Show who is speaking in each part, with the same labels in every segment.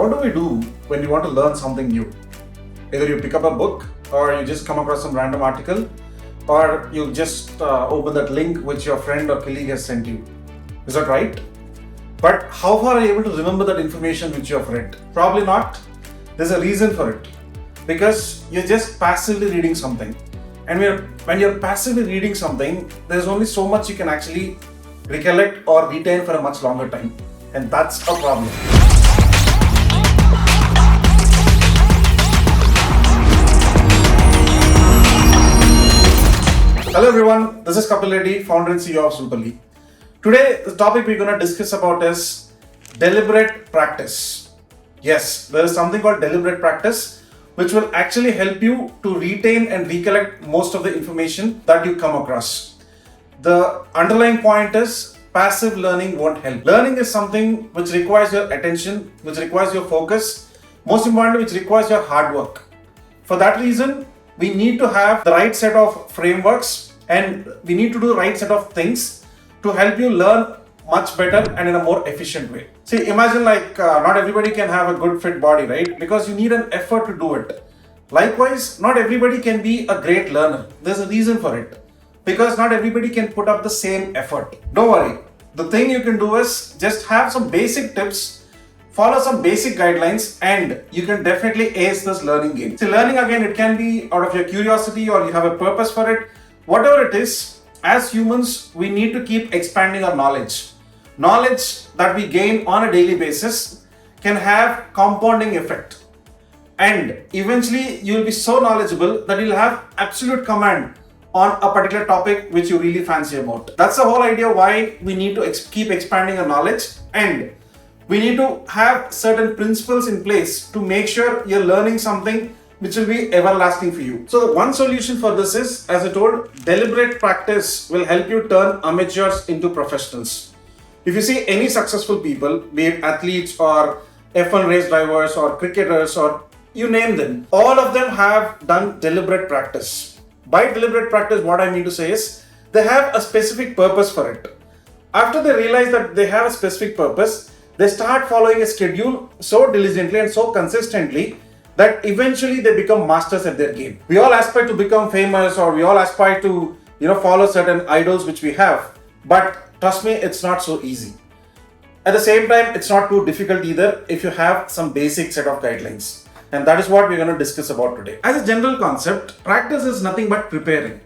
Speaker 1: What do we do when you want to learn something new? Either you pick up a book, or you just come across some random article, or you just open that link which your friend or colleague has sent you. Is that right? But how far are you able to remember that information which you have read? Probably not. There's a reason for it. Because you're just passively reading something. And when you're passively reading something, there's only so much you can actually recollect or retain for a much longer time. And that's a problem. Hello everyone, this is Kapil Reddy, founder and CEO of Simply. Today, the topic we're going to discuss about is deliberate practice. Yes, there is something called deliberate practice which will actually help you to retain and recollect most of the information that you come across. The underlying point is passive learning won't help. Learning is something which requires your attention, which requires your focus, most importantly, which requires your hard work. For that reason, we need to have the right set of frameworks and we need to do the right set of things to help you learn much better and in a more efficient way. See, imagine not everybody can have a good fit body, right? Because you need an effort to do it. Likewise, not everybody can be a great learner. There's a reason for it. Because not everybody can put up the same effort. Don't worry. The thing you can do is just have some basic tips, follow some basic guidelines, and you can definitely ace this learning game. See, learning again, it can be out of your curiosity or you have a purpose for it. Whatever it is, as humans, we need to keep expanding our knowledge. Knowledge that we gain on a daily basis can have compounding effect. And eventually, you will be so knowledgeable that you'll have absolute command on a particular topic which you really fancy about. That's the whole idea why we need to keep expanding our knowledge, and we need to have certain principles in place to make sure you're learning something which will be everlasting for you. So the one solution for this is, as I told, deliberate practice will help you turn amateurs into professionals. If you see any successful people, be it athletes or F1 race drivers or cricketers or you name them, all of them have done deliberate practice. By deliberate practice, what I mean to say is they have a specific purpose for it. After they realize that they have a specific purpose, they start following a schedule so diligently and so consistently that eventually they become masters at their game. We all aspire to become famous, or we all aspire to, follow certain idols which we have. But trust me, it's not so easy. At the same time, it's not too difficult either if you have some basic set of guidelines. And that is what we're going to discuss about today. As a general concept, practice is nothing but preparing.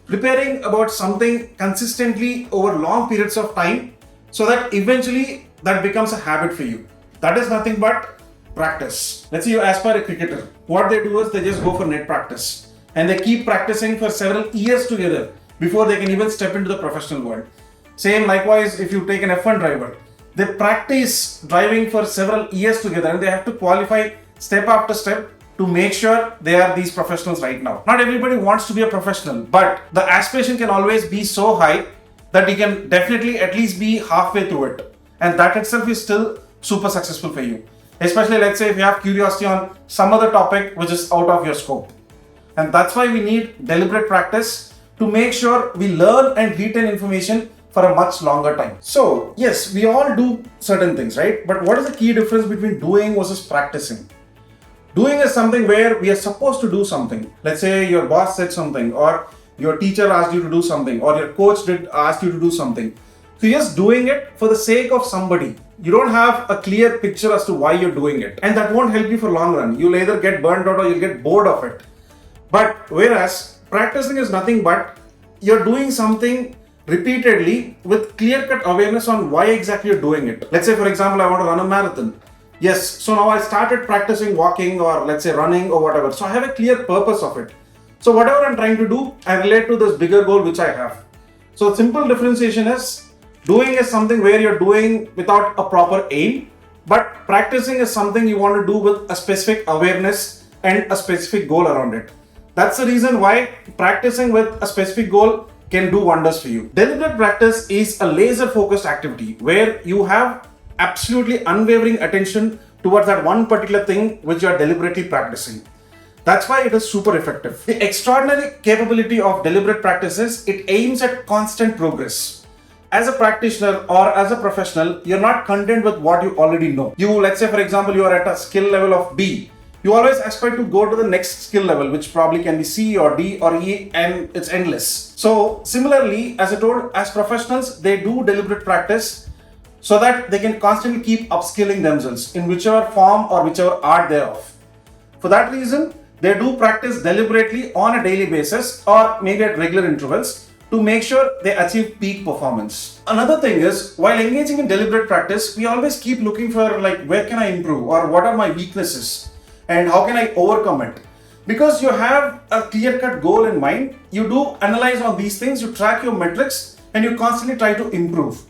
Speaker 1: Preparing about something consistently over long periods of time so that eventually that becomes a habit for you. That is nothing but practice. Let's say you aspire a cricketer. What they do is they just go for net practice. And they keep practicing for several years together before they can even step into the professional world. Same likewise, if you take an F1 driver, they practice driving for several years together and they have to qualify step after step to make sure they are these professionals right now. Not everybody wants to be a professional, but the aspiration can always be so high that you can definitely at least be halfway through it. And that itself is still super successful for you. Especially, let's say, if you have curiosity on some other topic which is out of your scope. And that's why we need deliberate practice to make sure we learn and retain information for a much longer time. So, yes, we all do certain things, right? But what is the key difference between doing versus practicing? Doing is something where we are supposed to do something. Let's say your boss said something, or your teacher asked you to do something, or your coach asked you to do something. So you're just doing it for the sake of somebody. You don't have a clear picture as to why you're doing it. And that won't help you for long run. You'll either get burned out or you'll get bored of it. But whereas practicing is nothing but you're doing something repeatedly with clear-cut awareness on why exactly you're doing it. Let's say, for example, I want to run a marathon. Yes, so now I started practicing walking or let's say running or whatever. So I have a clear purpose of it. So whatever I'm trying to do, I relate to this bigger goal which I have. So simple differentiation is, doing is something where you're doing without a proper aim, but practicing is something you want to do with a specific awareness and a specific goal around it. That's the reason why practicing with a specific goal can do wonders for you. Deliberate practice is a laser-focused activity where you have absolutely unwavering attention towards that one particular thing which you are deliberately practicing. That's why it is super effective. The extraordinary capability of deliberate practice is it aims at constant progress. as a practitioner or as a professional, you're not content with what you already know. Let's say for example, you are at a skill level of B. You always aspire to go to the next skill level, which probably can be C or D or E, and it's endless. So similarly, as I told, as professionals, they do deliberate practice so that they can constantly keep upskilling themselves in whichever form or whichever art thereof. For that reason, they do practice deliberately on a daily basis or maybe at regular intervals to make sure they achieve peak performance. Another thing is, while engaging in deliberate practice, we always keep looking for where can I improve or what are my weaknesses and how can I overcome it? Because you have a clear-cut goal in mind, you do analyze on these things, you track your metrics and you constantly try to improve.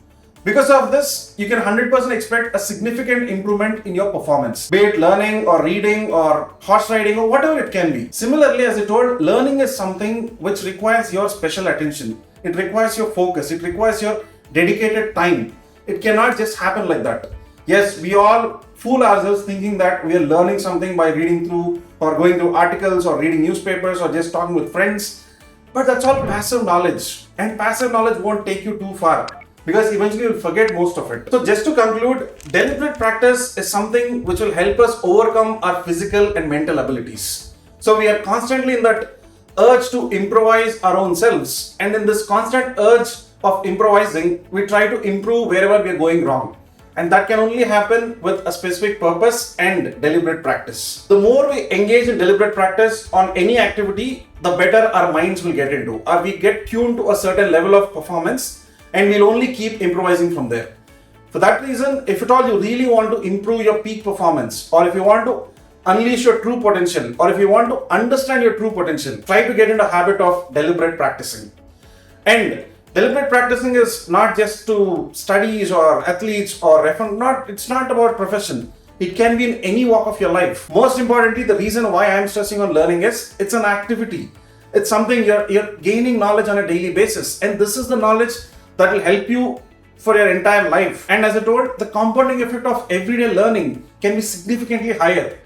Speaker 1: Because of this, you can 100% expect a significant improvement in your performance, be it learning or reading or horse riding or whatever it can be. Similarly, as I told, learning is something which requires your special attention. It requires your focus. It requires your dedicated time. It cannot just happen like that. Yes, we all fool ourselves thinking that we are learning something by reading through or going through articles or reading newspapers or just talking with friends. But that's all passive knowledge. And passive knowledge won't take you too far, because eventually you'll forget most of it. So just to conclude, deliberate practice is something which will help us overcome our physical and mental abilities. So we are constantly in that urge to improvise our own selves, and in this constant urge of improvising, we try to improve wherever we are going wrong. And that can only happen with a specific purpose and deliberate practice. The more we engage in deliberate practice on any activity, the better our minds will get into, or we get tuned to a certain level of performance, and we'll only keep improvising from there. For that reason, if at all you really want to improve your peak performance, or if you want to unleash your true potential, or if you want to understand your true potential, try to get into a habit of deliberate practicing. And deliberate practicing is not just to studies or athletes or it's not about profession. It can be in any walk of your life. Most importantly, the reason why I am stressing on learning is it's an activity. It's something you're gaining knowledge on a daily basis, and this is the knowledge that will help you for your entire life. And as I told, the compounding effect of everyday learning can be significantly higher,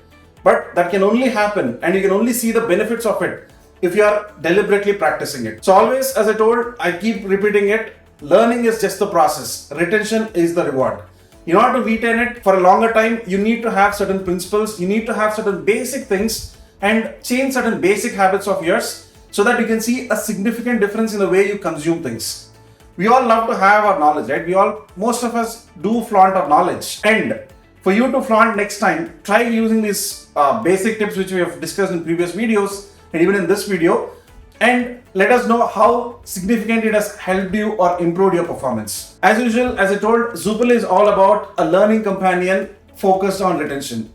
Speaker 1: but that can only happen and you can only see the benefits of it if you are deliberately practicing it. So always, as I told, I keep repeating it, learning is just the process, retention is the reward. In order to retain it for a longer time, you need to have certain principles, you need to have certain basic things and change certain basic habits of yours so that you can see a significant difference in the way you consume things. We all love to have our knowledge, right? Most of us do flaunt our knowledge. And for you to flaunt next time, try using these basic tips which we have discussed in previous videos and even in this video, and let us know how significant it has helped you or improved your performance. As usual, as I told, Zupal is all about a learning companion focused on retention,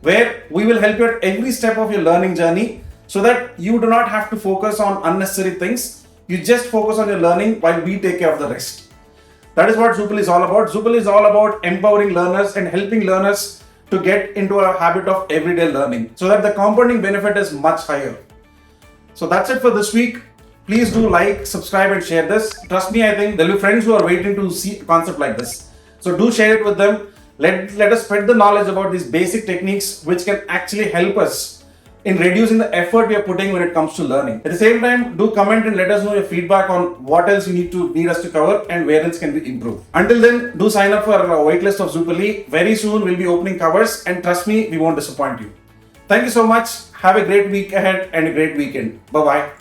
Speaker 1: where we will help you at every step of your learning journey so that you do not have to focus on unnecessary things. You just focus on your learning while we take care of the rest. That is what Zupal is all about. Zupal is all about empowering learners and helping learners to get into a habit of everyday learning so that the compounding benefit is much higher. So that's it for this week. Please do like, subscribe and share this. Trust me, I think there will be friends who are waiting to see a concept like this. So do share it with them. Let us spread the knowledge about these basic techniques which can actually help us in reducing the effort we are putting when it comes to learning. At the same time, do comment and let us know your feedback on what else you need us to cover and where else can we improve. Until then, do sign up for a waitlist of Zupali. Very soon we'll be opening covers, and trust me, we won't disappoint you. Thank you so much. Have a great week ahead and a great weekend. Bye-bye.